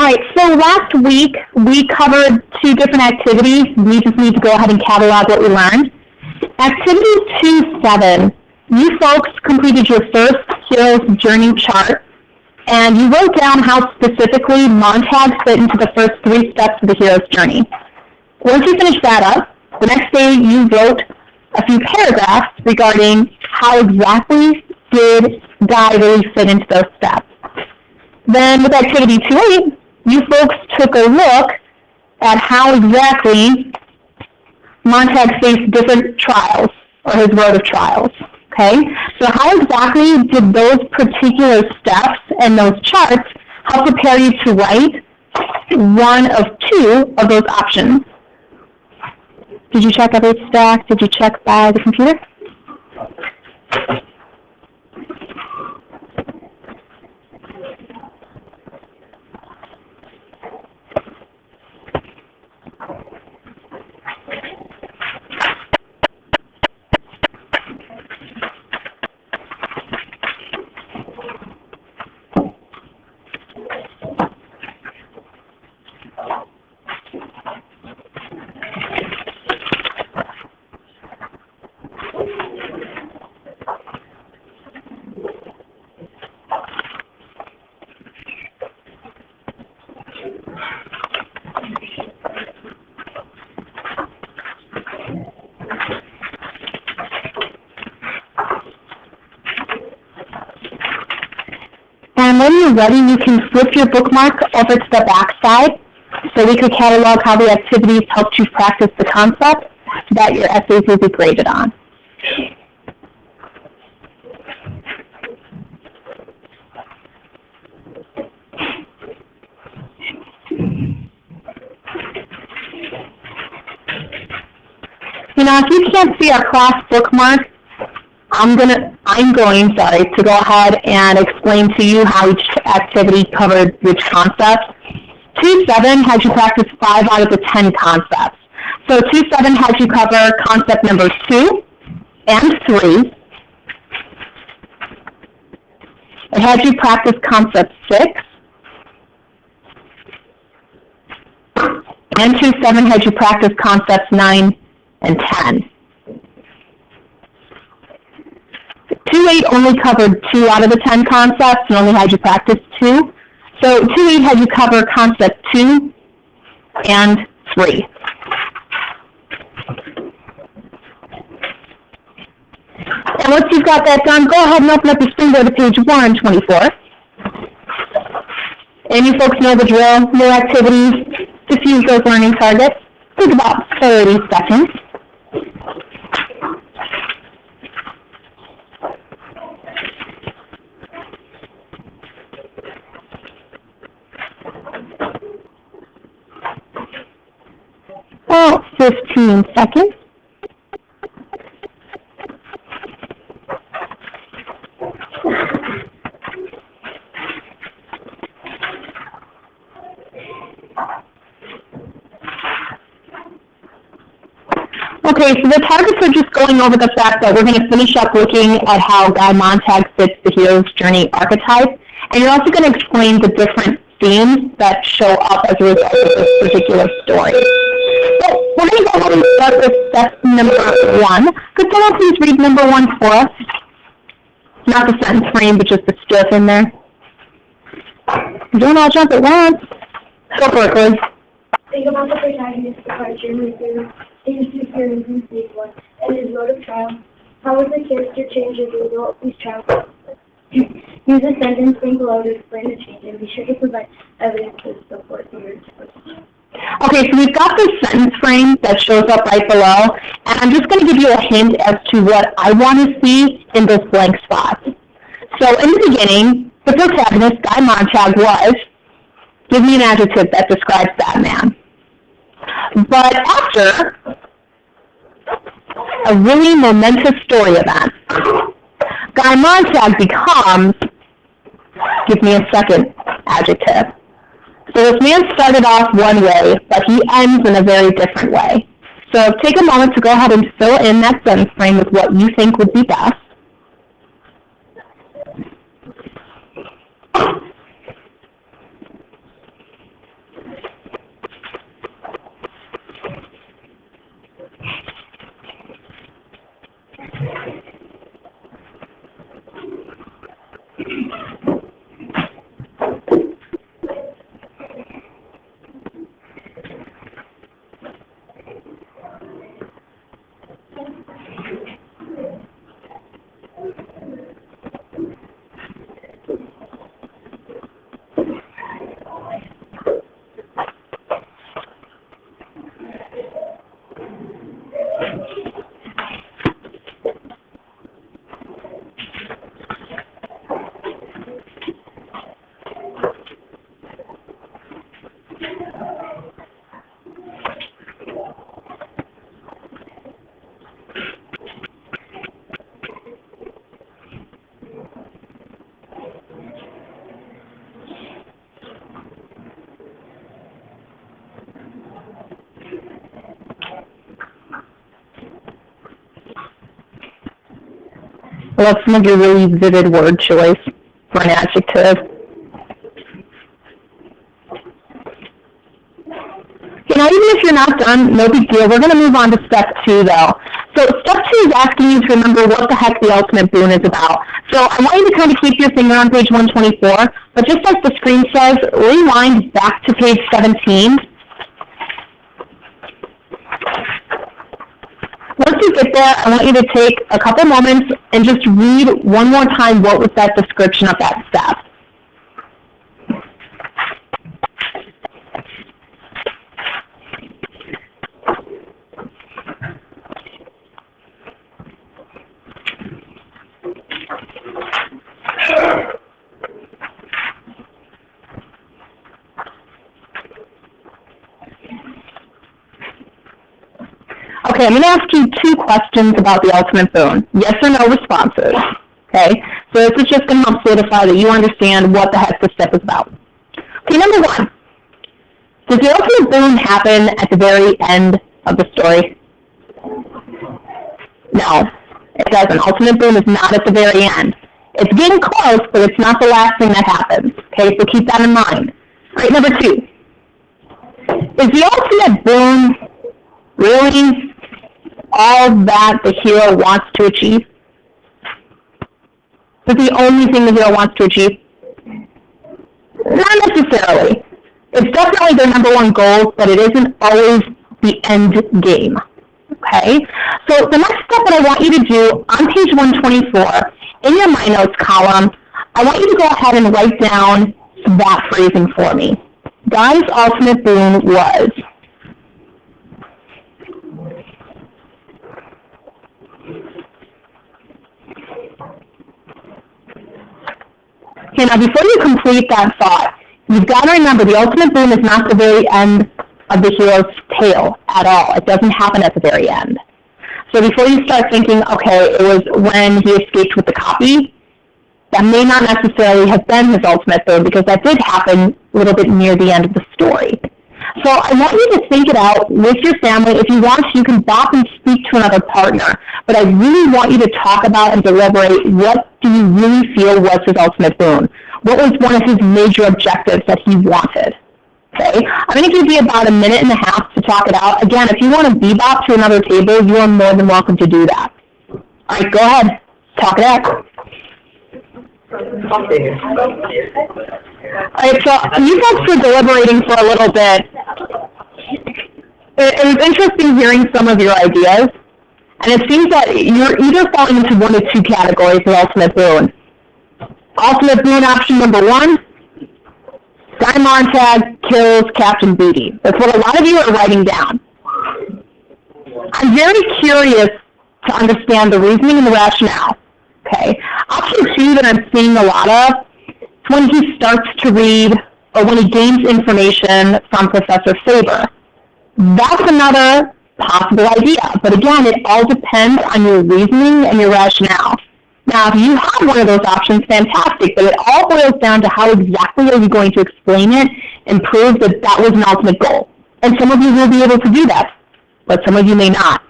right, so last week we covered 2 different activities. We just need to go ahead and catalog what we learned. Activity 2.7, you folks completed your first hero's journey chart, and you wrote down how specifically Montag fit into the first 3 steps of the hero's journey. Once you finished that up, the next day you wrote a few paragraphs regarding how exactly did Guy really fit into those steps. Then with activity 2.8, you folks took a look at how exactly Montag faced different trials, or his road of trials. Okay? So how exactly did those particular steps and those charts help prepare you to write one of 2 of those options? Did you check every stack? Did you check by the computer? And when you're ready, you can flip your bookmark over to the back side so we could catalog how the activities helped you practice the concept that your essays will be graded on. You know, if you can't see our class bookmark, I'm going to go ahead and explain to you how each activity covered which concepts. 2.7 had you practice 5 out of the 10 concepts. So 2.7 had you cover concept number 2 and 3. It had you practice concept 6. And 2.7 had you practice concepts 9 and 10. 2.8 only covered 2 out of the 10 concepts and only had you practice 2. So 2.8 had you cover concept 2 and 3. And once you've got that done, go ahead and open up your Springboard to page 124. And you folks know the drill, new activities, diffuse those learning targets. Take about 30 seconds. About 15 seconds. Okay, so the targets are just going over the fact that we're going to finish up looking at how Guy Montag fits the hero's journey archetype, and you're also going to explain the different themes that show up as a result of this particular story. So we're going to go ahead and start with step number 1. Could someone please read number 1 for us? Not the sentence frame, but just the strip in there. Don't all jump at once. Go for it, Liz. Think about the protagonist's departure through his experiences in stage 1 and his road of trial. How would the character change as a result of these trials? Use a sentence frame below to explain the change, and be sure to provide evidence to support your interpretation. Okay, so we've got this sentence frame that shows up right below, and I'm just going to give you a hint as to what I want to see in those blank spots. So in the beginning, the protagonist, Guy Montag, was, give me an adjective that describes that man. But after a really momentous story event, Guy Montag becomes, give me a second adjective. So this man started off one way, but he ends in a very different way. So take a moment to go ahead and fill in that sentence frame with what you think would be best. I love some of your really vivid word choice for an adjective. Now, even if you're not done, no big deal. We're going to move on to step 2, though. So step 2 is asking you to remember what the heck the ultimate boon is about. So I want you to kind of keep your finger on page 124, but just like the screen says, rewind back to page 17. Once you get there, I want you to take a couple moments and just read one more time what was that description of that step. Okay, I'm going to ask you 2 questions about the ultimate boon. Yes or no responses. Okay, so this is just going to help solidify that you understand what the heck this step is about. Okay, number 1. Does the ultimate boon happen at the very end of the story? No, it doesn't. Ultimate boon is not at the very end. It's getting close, but it's not the last thing that happens. Okay, so keep that in mind. All right, number 2. Is the ultimate boon really all that the hero wants to achieve? Is it the only thing the hero wants to achieve? Not necessarily. It's definitely their number 1 goal, but it isn't always the end game. Okay? So the next step that I want you to do on page 124, in your My Notes column, I want you to go ahead and write down that phrasing for me. Guy's ultimate boon was... Okay, now before you complete that thought, you've got to remember the ultimate boon is not the very end of the hero's tale at all. It doesn't happen at the very end. So before you start thinking, okay, it was when he escaped with the copy, that may not necessarily have been his ultimate boon because that did happen a little bit near the end of the story. So I want you to think it out with your family. If you want, you can stop and speak to another partner. But I really want you to talk about and deliberate what do you really feel was his ultimate boon? What was one of his major objectives that he wanted? Okay? I'm going to give you about 1.5 minutes to talk it out. Again, if you want to bebop to another table, you are more than welcome to do that. All right, go ahead. Talk it out. All right, so you folks were deliberating for a little bit. It was interesting hearing some of your ideas, and it seems that you're either falling into one of 2 categories of ultimate boon. Ultimate boon option number 1, Guy Montag kills Captain Booty. That's what a lot of you are writing down. I'm very curious to understand the reasoning and the rationale. Okay. Option 2 that I'm seeing a lot of is when he starts to read or when he gains information from Professor Faber. That's another possible idea. But again, it all depends on your reasoning and your rationale. Now, if you have one of those options, fantastic, but it all boils down to how exactly are you going to explain it and prove that that was an ultimate goal. And some of you will be able to do that, but some of you may not.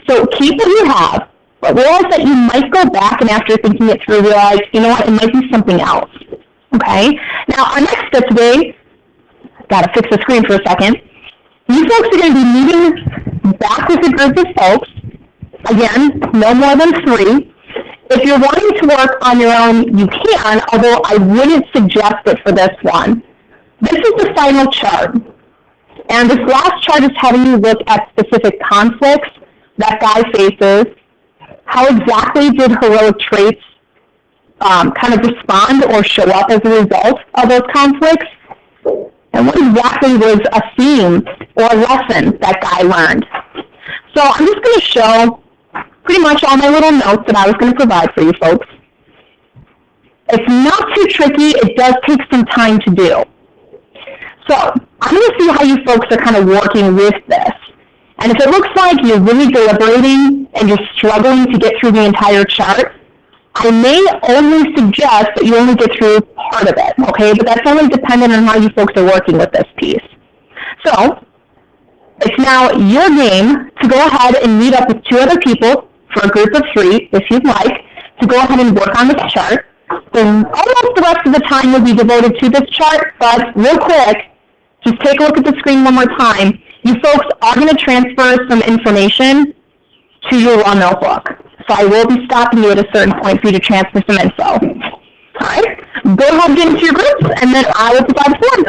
So keep what you have. But realize that you might go back and after thinking it through, realize, you know what, it might be something else. Okay? Now, our next step today, got to fix the screen for a second. You folks are going to be meeting back with a group of folks. Again, no more than 3. If you're wanting to work on your own, you can, although I wouldn't suggest it for this one. This is the final chart. And this last chart is having you look at specific conflicts that Guy faces. How exactly did heroic traits kind of respond or show up as a result of those conflicts? And what exactly was a theme or a lesson that Guy learned? So I'm just going to show pretty much all my little notes that I was going to provide for you folks. It's not too tricky. It does take some time to do. So I'm going to see how you folks are kind of working with this. And if it looks like you're really deliberating and you're struggling to get through the entire chart, I may only suggest that you only get through part of it, okay? But that's only dependent on how you folks are working with this piece. So it's now your game to go ahead and meet up with 2 other people for a group of 3, if you'd like. to go ahead and work on this chart. Then almost the rest of the time will be devoted to this chart, but real quick, just take a look at the screen one more time. You folks are going to transfer some information to your raw notebook. So I will be stopping you at a certain point for you to transfer some info. All right? Go ahead and get into your groups, and then I will provide the form.